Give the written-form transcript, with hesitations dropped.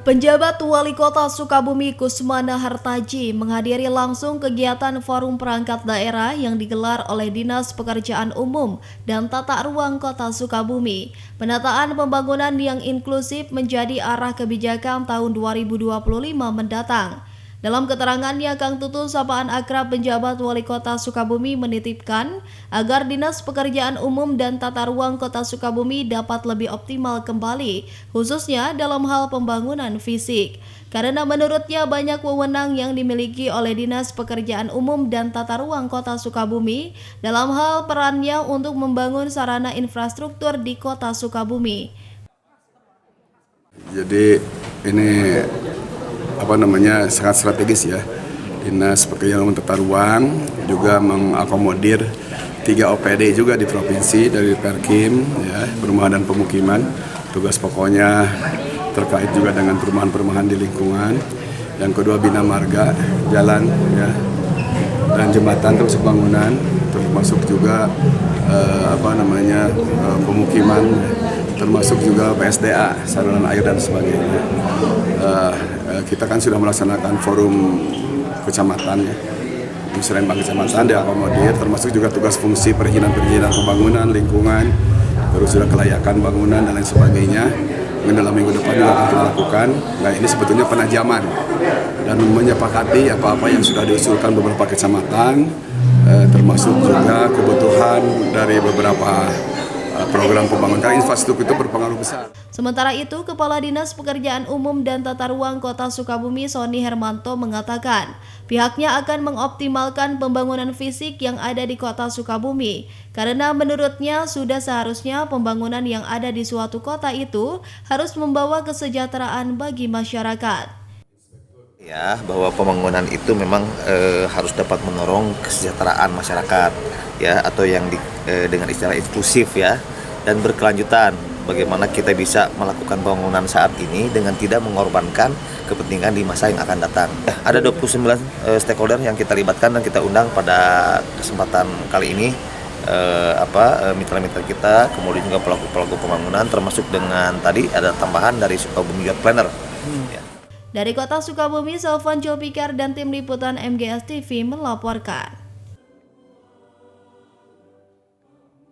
Penjabat Wali Kota Sukabumi Kusmana Hartaji menghadiri langsung kegiatan Forum Perangkat Daerah yang digelar oleh Dinas Pekerjaan Umum dan Tata Ruang Kota Sukabumi. Penataan pembangunan yang inklusif menjadi arah kebijakan tahun 2025 mendatang. Dalam keterangannya, Kang Tutut sapaan akrab penjabat Wali Kota Sukabumi menitipkan agar Dinas Pekerjaan Umum dan Tata Ruang Kota Sukabumi dapat lebih optimal kembali, khususnya dalam hal pembangunan fisik. Karena menurutnya banyak wewenang yang dimiliki oleh Dinas Pekerjaan Umum dan Tata Ruang Kota Sukabumi dalam hal perannya untuk membangun sarana infrastruktur di Kota Sukabumi. Jadi ini sangat strategis ya. Dinas Pekerjaan Umum Tata Ruang juga mengakomodir 3 OPD juga di provinsi dari Perkim ya, perumahan dan pemukiman. Tugas pokoknya terkait juga dengan perumahan-perumahan di lingkungan. Yang kedua bina marga, jalan ya, dan jembatan terus bangunan, termasuk juga pemukiman, termasuk juga PSDA, saluran air dan sebagainya. Kita kan sudah melaksanakan forum kecamatan ya, musrenbang kecamatan diakomodir, termasuk juga tugas fungsi perizinan pembangunan lingkungan, terus juga kelayakan bangunan dan lain sebagainya. Dalam minggu depan juga akan kita lakukan. Nah, ini sebetulnya penajaman dan menyepakati apa-apa yang sudah diusulkan beberapa kecamatan, termasuk juga kebutuhan dari beberapa program pembangunan, karena infrastruktur itu berpengaruh besar. Sementara itu, Kepala Dinas Pekerjaan Umum dan Tata Ruang Kota Sukabumi Sony Hermanto mengatakan pihaknya akan mengoptimalkan pembangunan fisik yang ada di Kota Sukabumi karena menurutnya sudah seharusnya pembangunan yang ada di suatu kota itu harus membawa kesejahteraan bagi masyarakat. Ya, bahwa pembangunan itu memang harus dapat mendorong kesejahteraan masyarakat ya, atau yang dengan istilah inklusif ya, dan berkelanjutan. Bagaimana kita bisa melakukan pembangunan saat ini dengan tidak mengorbankan kepentingan di masa yang akan datang. Ada 29 stakeholder yang kita libatkan dan kita undang pada kesempatan kali ini, mitra-mitra kita, kemudian juga pelaku-pelaku pembangunan, termasuk dengan tadi ada tambahan dari Sukabumi Youth Planner. Ya. Dari Kota Sukabumi, Selvan Jolpikar dan tim liputan MGS TV melaporkan.